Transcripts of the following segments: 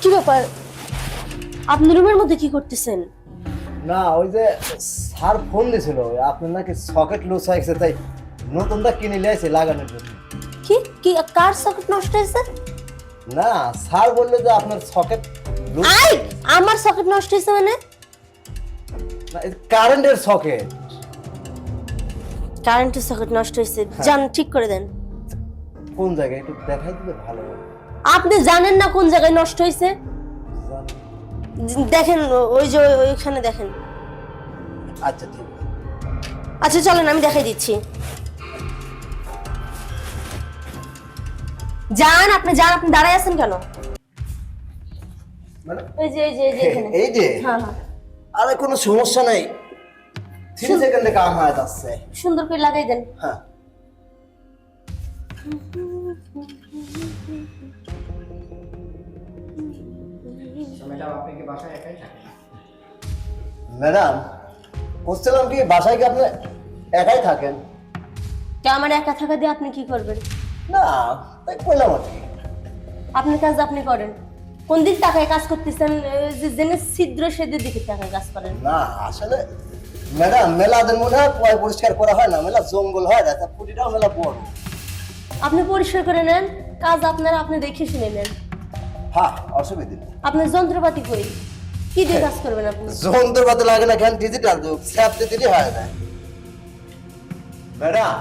কি ব্যাপার? আপনি রুমের মধ্যে কি করতেছেন? না ওই যে স্যার ফোন দিয়েছিল আপনার নাকি সকেট লুজ হয়ে গেছে, তাই নতুনটা কিনে নিয়ে এসে লাগানোর জন্য। কি কি কার সকেট নষ্ট হয়েছে? না স্যার বললো যে আপনার সকেট আই আমার সকেট নষ্ট হয়েছে মানে? কারেন্টের সকেট। কারেন্টের সকেট নষ্ট হয়েছে, যান ঠিক করে দেন। কোন জায়গায় একটু দেখাই দিলে ভালো হয়। আপনি জানেন না কোন জায়গায় নষ্ট হয়েছে? দেখেন ওই যে ওইখানে দেখেন। আচ্ছা ঠিক আছে। আচ্ছা চলেন আমি দেখাই দিচ্ছি। যান আপনি দাঁড়ায় আছেন কেন? মানে এই যে এখানে। এই যে হ্যাঁ হ্যাঁ আরে কোনো সমস্যা নাই, 3 সেকেন্ডে কাম হয়ে যাচ্ছে। সুন্দর করে লাগাই দেন। হ্যাঁ ম্যাডাম বলছিলাম কি বাসায় কি আপনি একাই থাকেন? তো আমার একা থাকা দিয়ে আপনি কি করবেন? না তাই কইলাম আর কি। আপনার কাজ আপনি করেন। কোন দিক টাকায় কাজ করতেছেন? যে জেনে ছিদ্র সেদের দিকে টাকায় কাজ করেন। না আসলে ম্যাডাম মেলাদের মনে হয় পয় পরিষ্কার করা হয় না, মেলা জঙ্গল হয় না, তা পুটিটাও মেলা বড়। আপনি পরিষ্কার করে নেন, কাজ আপনারা আপনি দেখে শুনে নেন। হ্যাঁ অসুবিধা নেই। আপনার যন্ত্রপাতি কই? কি দিয়ে কাজ করবেন আপনি? যন্ত্রপাতি লাগে না, কেন ডিজিটাল যুগ, স্যাপ দিতে হয় না ম্যাডাম।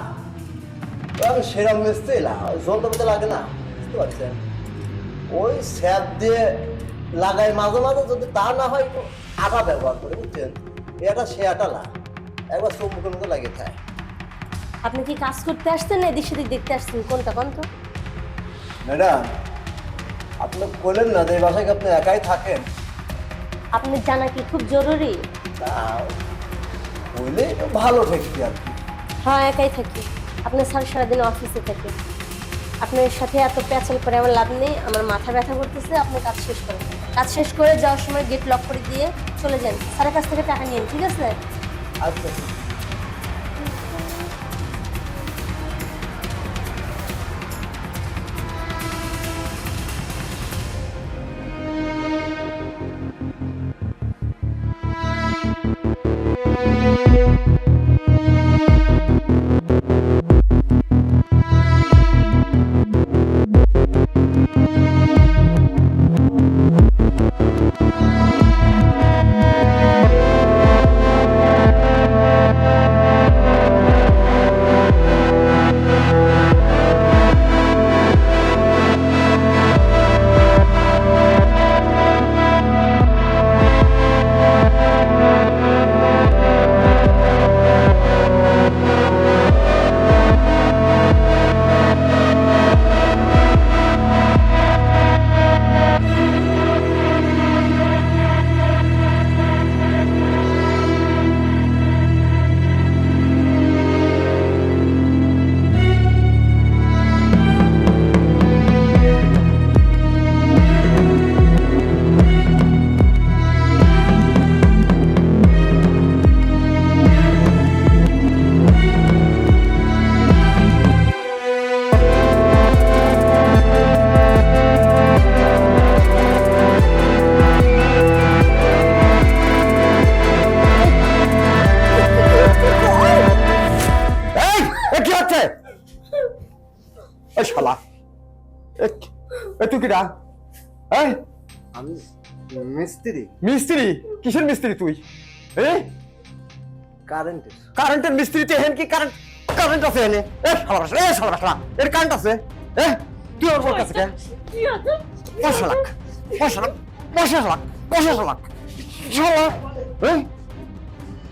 আমি সেরম মিস্ত্রি না, ওই যন্ত্রপাতি লাগে না, বুঝতে পারছেন? ওই স্যাপ দিয়ে লাগাই মাঝে মাঝে, যদি তা না হয় একটু আটা ব্যবহার করে, বুঝছেন? এটা সে আটা না, একবার চৌমুখের মতো লাগে থাকে। আপনি কি কাজ করতে আসছেন না এদিক সেদিক দেখতে আসছেন? কোনটা কোন তো? ম্যাডাম আপনি বললেন না যে এই বাসায় কি আপনি একাই থাকেন? আপনি জানা কি খুব জরুরি? তা বললে একটু ভালো ঠেকতি আর কি। হ্যাঁ একাই থাকি। আপনার সারাদিন অফিসে থাকে। আপনার সাথে এত প্যাচাল করে আমার লাভ নেই, আমার মাথা ব্যথা করতেছে। আপনি কাজ শেষ করেন, কাজ শেষ করে যাওয়ার সময় গেট লক করে দিয়ে চলে যান। স্যারের কাছ থেকে টাকা নিন, ঠিক আছে? আচ্ছা শালা তুই কিরা? আমি মিস্ত্রি। মিস্ত্রি? কিসের মিস্ত্রি তুই? কারেন্টের। কারেন্টের মিস্ত্রি? তুই হেন কি কারেন্ট কারেন্ট আছে এনে? এর কারেন্ট আছে? তুই ওর কাছে কে? 5 লাখ 5 লাখ 5 লাখ 5 লাখ শালা।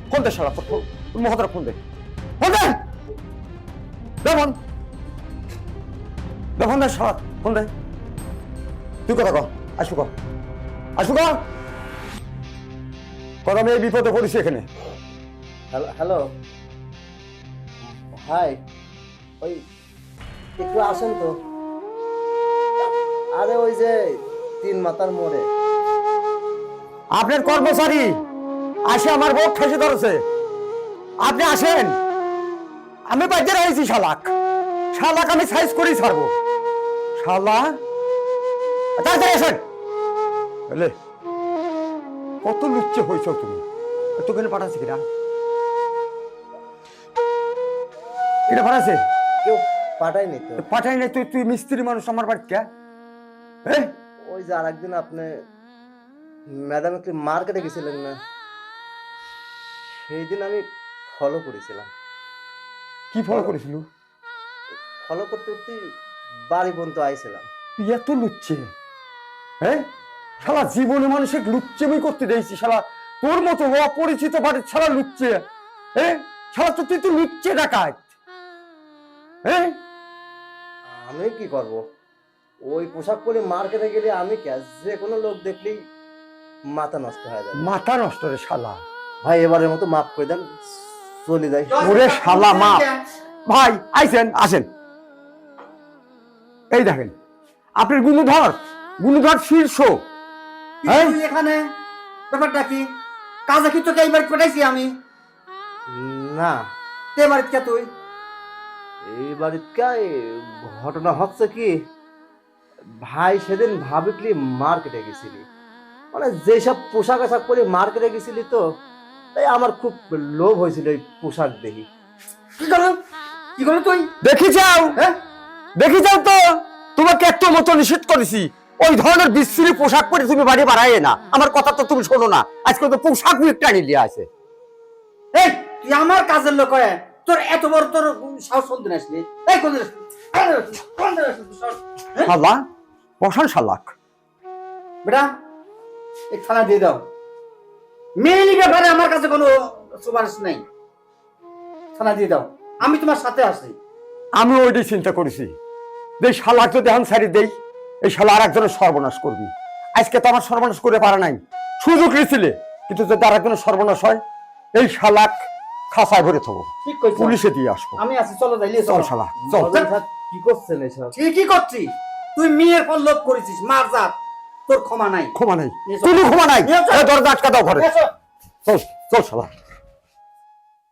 ফোন দে শালা, তোর মহাদার ফোন দে, ফোন দে, দেখুন দেখুন দে শালা, ফোন দে। তুই কথা কর, আসবো কর, আসবো কর। কথা, আমি এই বিপদে পড়েছি এখানে। হ্যালো হাই, ওই একটু আসেন তো। আরে ওই যে 3 মাথার মোড়ে আপনার কর্মচারী আসে আমার বউ ঠেসে ধরেছে, আপনি আসেন। আমি বাজে রয়েছি শালাক, শালাক আমি সাইজ করেই ছাড়বো শালা। তাড়াতাড়ি আসেন, এলে কত লুচ্চে হয়েছ তুমি, তোকে পাঠাচ্ছে কিনা? এটা পাঠাচ্ছে? কেউ পাঠায়নি তো। পাঠাই নাই তুই? তুই মিস্ত্রি মানুষ আমার বাড়িতে কে? হ্যাঁ, ওই যে আরেকদিন আপনি ম্যাডাম একটু মার্কেটে গেছিলেন না, সেই দিন আমি ফলো করেছিলাম। কি ফলো করেছিল? ফলো করতে করতে বাড়ি পর্যন্ত আইছিলাম। তুই এত লুচ্চে? হ্যাঁ, শালা জীবনে মানুষের লুচ্চেমি করতে দিয়েছি শালা, তোর মতো অপরিচিত বাড়ির শালা লুচ্চে। হ্যাঁ শালা, তো তুই তো লুচ্চে ডাকাত। হ্যাঁ, আমি কি করব, ওই পোশাক পরে মার্কেটে গেলে আমি যে কোনো লোক দেখলেই মাথা নষ্ট হয়ে যাবে। মাথা নষ্ট রে শালা। ভাই এবারের মতো মাফ করে দেন, চলে যাই। ওরে শালা মা ভাই, আইসেন, আসেন। এই দেখেন আপনার গুণধর শীর্ষ। হ্যাঁ, তুই এখানে ব্যাপারটা কি? কাজে কি তোকে এইবার পাঠাইছি আমি? না, তে বাড়িতে কে তুই? এই বাড়িতে ঘটনা হচ্ছে কি, ভাই সেদিন ভাবিকলি মার্কেটে গেছিলি, মানে যেসব পোশাক আশাক পরে মার্কেটে গেছিলি তো, তাই আমার খুব লোভ হয়েছিল এই পোশাক দেখি। কি করলো? কি করলো তুই? দেখি যাও, হ্যাঁ, দেখি যাও তো, তোমাকে একটু মতো নিষেধ করেছি ওই ধরনের বিশ্রী পোশাক পরে তুমি বাড়ি বাড়াই না। আমার কথা তো তুমি শোনো না, আজকে তো পোশাক একটা নিয়ে আছে। এই তুই আমার কাজের লোক হয়ে তোর এত বড় তোর সাহস কোন দিন আসলি? এই কোন দিন আসলি? কোন দিন আসলি তুই সাহস? হ্যাঁ? শালা, বসান শালাক। বেটা এই থানা দিয়ে দাও। মেয়েলি ব্যাপারে আমার কাছে কোনো সুপারিশ নাই, থানা দিয়ে দাও। আমি তোমার সাথে আছি। আমি ওইটাই চিন্তা করেছি যে এই শালাক যদি এখন ছাড়ি দেই, এই শালা আর একজনের সর্বনাশ করবি। আজকে তো আমার সর্বনাশ করে পারা নাই, সুযোগ নিয়েছিলে, কিন্তু যদি আর একজনের সর্বনাশ হয়, এই শালাক খাসায় ভরে থাকবো, ঠিক কইছো। পুলিশে দিয়ে আসবো। আমি আছি, চলো যাই। চল শালা, চল। মদন স্যার, কি করছেন এসব? ঠিকই করছি। তুই মেয়ের পর লোভ করেছিস, মার যা, তোর ক্ষমা নাই। ক্ষমা নাই, নিয়ে চল। তুমি ক্ষমা নাই। নিয়ে চল। এই দরজা আটকা দাও ঘরে। এসো। চল চল শালা।